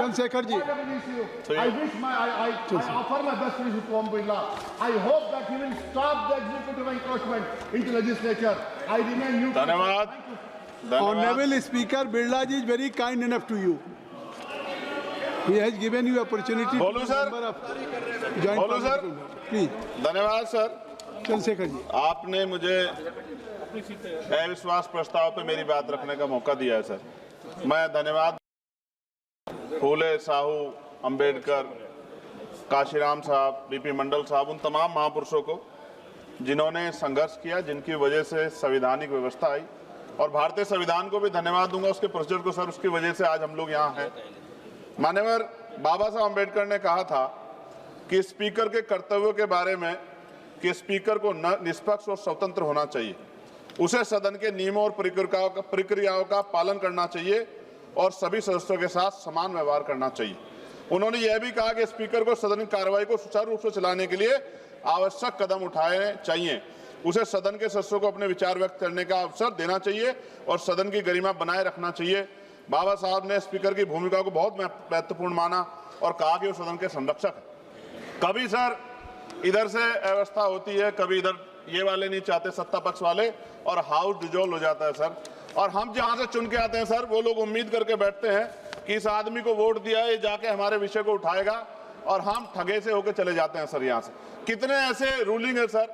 Chandrashekhar ji, I wish I offer my best wishes to Om Birla. I hope that he will stop the executive encroachment into legislature. I remain neutral. धन्यवाद। Honorable Speaker, Birla ji is very kind enough to you. He has given you opportunity बोलूं to be sir? member of joint बोलूं sir? parliament. Please, धन्यवाद sir. Chandrashekhar ji. आपने मुझे अविश्वास प्रस्ताव पे मेरी बात रखने का मौका दिया है सर। मैं धन्यवाद फूले, साहू, अंबेडकर, काशीराम साहब, बीपी मंडल साहब, उन तमाम महापुरुषों को जिन्होंने संघर्ष किया, जिनकी वजह से संवैधानिक व्यवस्था आई, और भारतीय संविधान को भी धन्यवाद दूंगा उसके प्रोसीजर को सर, उसकी वजह से आज हम लोग यहाँ हैं। माननीय बाबा साहब अंबेडकर ने कहा था कि स्पीकर के कर्तव्यों के बारे में कि स्पीकर को निष्पक्ष और स्वतंत्र होना चाहिए, उसे सदन के नियमों और प्रक्रियाओं का पालन करना चाहिए और सभी सदस्यों के साथ समान व्यवहार करना चाहिए। उन्होंने यह भी कहा कि स्पीकर को सदन की कार्रवाई को सुचारू रूप से चलाने के लिए आवश्यक कदम उठाने चाहिए, उसे सदन के सदस्यों को अपने विचार व्यक्त करने का अवसर देना चाहिए और सदन की गरिमा बनाए रखना चाहिए। बाबा साहब ने स्पीकर की भूमिका को बहुत महत्वपूर्ण माना और कहा कि वो सदन के संरक्षक है। कभी सर इधर से अव्यवस्था होती है, कभी इधर ये वाले नहीं चाहते, सत्ता पक्ष वाले, और हाउस डिजोल्व हो जाता है सर। और हम जहां से चुन के आते हैं सर, वो लोग उम्मीद करके बैठते हैं कि इस आदमी को वोट दिया है, ये जाके हमारे विषय को उठाएगा, और हम ठगे से होकर चले जाते हैं सर। यहाँ से कितने ऐसे रूलिंग है सर,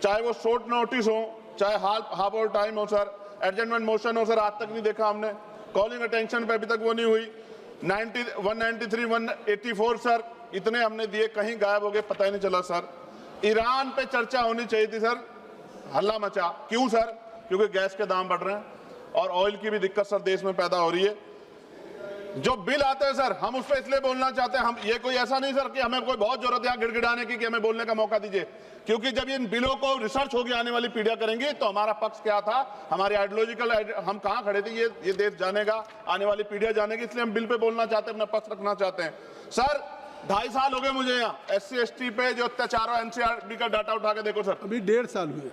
चाहे वो शॉर्ट नोटिस हो, चाहे हाफ ऑल टाइम हो सर, एडजमेंट मोशन हो सर, आज तक नहीं देखा हमने। कॉलिंग अटेंशन पे अभी तक वो नहीं हुई। 193, 184 सर, इतने हमने दिए, कहीं गायब हो गए, पता ही नहीं चला सर। ईरान पे चर्चा होनी चाहिए थी सर, हल्ला मचा। क्यों सर? क्योंकि गैस के दाम बढ़ रहे हैं और ऑयल की भी दिक्कत सर देश में पैदा हो रही है। जो बिल आते हैं सर, हम उस पर इसलिए बोलना चाहते हैं, हम ये कोई ऐसा नहीं सर कि हमें कोई बहुत जरूरत है यहाँ गिड़गिड़ाने की कि हमें बोलने का मौका दीजिए, क्योंकि जब इन बिलों को रिसर्च होगी आने वाली पीढ़ियां करेंगी तो हमारा पक्ष क्या था, हमारी आइडियोलॉजिकल हम कहाँ खड़े थे, ये देश जानेगा, आने वाली पीढ़ियां जानेगी, इसलिए हम बिल पे बोलना चाहते हैं, अपना पक्ष रखना चाहते हैं। सर 2.5 साल हो गए मुझे यहाँ SC ST पे जो अत्याचार है, NCRB का डाटा उठा के देखो सर, अभी 1.5 साल हुए।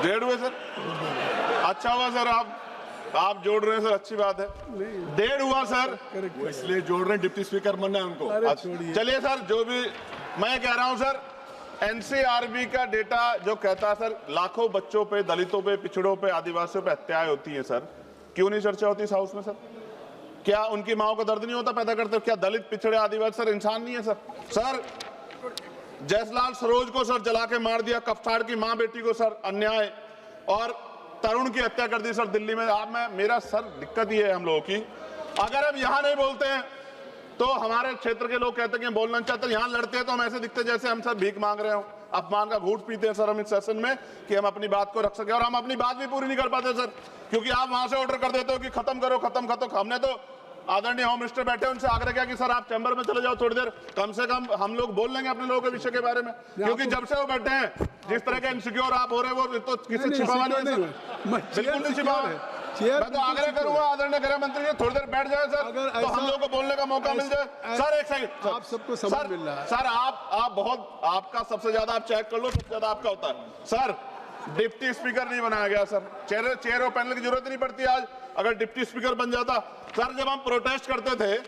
1.5 हुए सर? अच्छा हुआ सर, आप जोड़ रहे हैं सर, अच्छी बात है। 1.5 हुआ सर, इसलिए जोड़ रहे हैं, डिप्टी स्पीकर बनना है उनको। चलिए सर, जो भी मैं कह रहा हूं सर, NCRB का डेटा जो कहता है सर, लाखों बच्चों पे, दलितों पे, पिछड़ों पे, आदिवासियों पे हत्याएं होती हैं सर, क्यों नहीं चर्चा होती इस हाउस में सर? क्या उनकी माओ का दर्द नहीं होता पैदा करते? क्या दलित, पिछड़े, आदिवासी सर इंसान नहीं है सर? सर जयसलाल सरोज को सर जला के मार दिया, कफ्तार की मां बेटी को सर अन्याय, और तरुण की हत्या कर दी सर दिल्ली में। आप मेरा सर दिक्कत ये है हम लोगों की, अगर हम यहाँ नहीं बोलते हैं तो हमारे क्षेत्र के लोग कहते हैं कि बोलना चाहते, यहाँ लड़ते हैं तो हम ऐसे दिखते जैसे हम सर भीख मांग रहे हो, अपमान का घूंट पीते हैं सर हम इस सेशन में कि हम अपनी बात को रख सके, और हम अपनी बात भी पूरी नहीं कर पाते सर, क्योंकि आप वहां से ऑर्डर कर देते हो कि खत्म करो, खत्म। हमने तो आदरणीय होम मिनिस्टर बैठे, उनसे आग्रह किया कि सर आप चैम्बर में चले जाओ थोड़ी देर, कम से कम हम लोग बोल लेंगे अपने लोगों के विषय के बारे में, क्योंकि जब से वो बैठे हैं जिस तरह के इनसिक्योर आप हो रहे हैं वो तो किसी छिपावा नहीं है, बिल्कुल नहीं छिपा है। मैं तो आग्रह करूंगा आदरणीय गृह मंत्री जी थोड़ी देर बैठ जाए सर, तो हम लोग को बोलने का मौका मिल जाए। सर एक सेकंड, आप सबको समय मिल रहा है सर, आप बहुत, आपका सबसे ज्यादा आप चेक कर लो, सबसे ज्यादा आपका होता है सर। डिप्टी स्पीकर नहीं बनाया गया सर, चेयर और पैनल की जरूरत नहीं पड़ती आज, अगर डिप्टी स्पीकर बन जाता सर। जब हम प्रोटेस्ट करते थे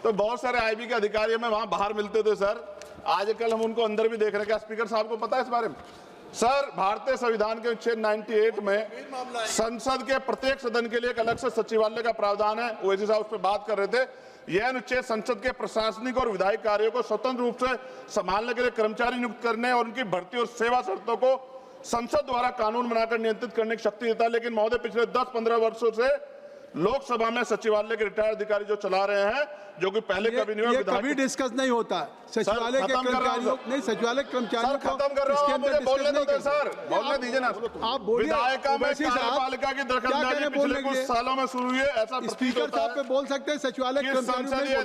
तो बहुत सारे IB के अधिकारी हमें वहां बाहर मिलते थे सर, आजकल हम उनको अंदर भी देख रहे हैं। क्या स्पीकर साहब को पता है इस बारे में? सर भारतीय संविधान के अनुच्छेद 98 में संसद के प्रत्येक सदन के लिए एक अलग से सचिवालय का प्रावधान है, ओवैसी साहब उस पर बात कर रहे थे। यह अनुच्छेद संसद के प्रशासनिक और विधायी कार्यों को स्वतंत्र रूप से संभालने के लिए कर्मचारी नियुक्त करने और उनकी भर्ती और सेवा शर्तों को संसद द्वारा कानून बनाकर नियंत्रित करने की शक्ति देता है। लेकिन महोदय पिछले 10-15 वर्षों से लोकसभा में सचिवालय के रिटायर्ड अधिकारी जो चला रहे हैं, जो कि पहले कभी नहीं हुआ, कभी डिस्कस नहीं होता सचिवालय के कर्मचारियों, नहीं सचिवालय कर्मचारियों को खत्म कर रहा हूं, मुझे बोलने दो सर, बोलने दीजिए ना। आप बोलिए, विधायिका में कार्यपालिका की दखलंदाजी पिछले कुछ सालों में शुरू हुई है, ऐसा स्पीकर साहब पे बोल सकते हैं सचिवालय संसदीय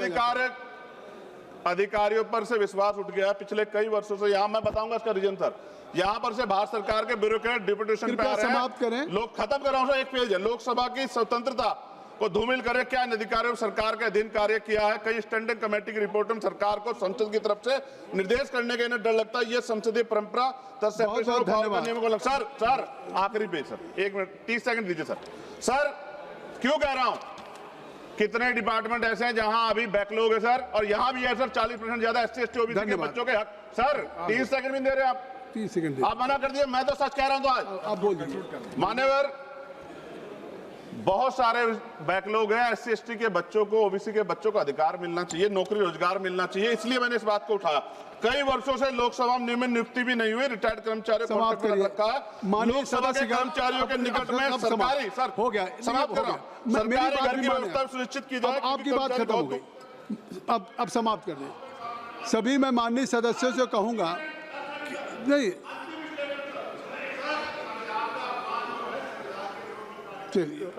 अधिकारियों पर से विश्वास उठ गया पिछले कई वर्षों से। यहाँ मैं बताऊंगा इसका रीजन सर, यहाँ पर से भारत सरकार के ब्यूरोक्रेट डिप्यूटेशन पे आ रहे हैं, लोग खत्म कर रहा हूं सर, एक पेज है, लोकसभा की स्वतंत्रता को धूमिल करे, क्या इन अधिकारियों सरकार के अधीन कार्य किया है, कई स्टैंडिंग कमेटी की रिपोर्ट में सरकार को संसद की तरफ से निर्देश करने का इन्हें डर लगता है, ये संसदीय परंपरा सर आखिरी पेज सर, 1 मिनट 30 सेकंड दीजिए सर। सर क्यों कह रहा हूं कितने डिपार्टमेंट ऐसे हैं जहां अभी बैकलॉग है सर, और यहां भी है सर 40% ज्यादा SC ST OBC के धन्यवाद। बच्चों के हक। सर 30 सेकंड भी नहीं दे रहे आप, 30 सेकंड आप मना कर दिए। मैं तो सच कह रहा हूं। तो आज आप बोल दीजिए। मान्यवर बहुत सारे बैकलॉग हैं, SC ST के बच्चों को, OBC के बच्चों को अधिकार मिलना चाहिए, नौकरी रोजगार मिलना चाहिए, इसलिए मैंने इस बात को उठाया। कई वर्षों से लोकसभा में नियमित नियुक्ति भी नहीं हुई, रिटायर्ड कर्मचारियों को समाप्त कॉन्ट्रैक्ट करिए। रखा है। माननीय लोकसभा के सदस्यगण, कर्मचारियों के निकट में अब सरकारी सर हो गया, समाप्त हो कर रहा गया। हूं। मेरी सरकारी बात घर भी की माने। व्यवस्था सुनिश्चित की जाए। अब आपकी क्योंकि बात कर्मचारी खत्म हो बहुत- गई। अब समाप्त कर दें। सभी मैं माननीय सदस्यों से कहूंगा नहीं, चलिए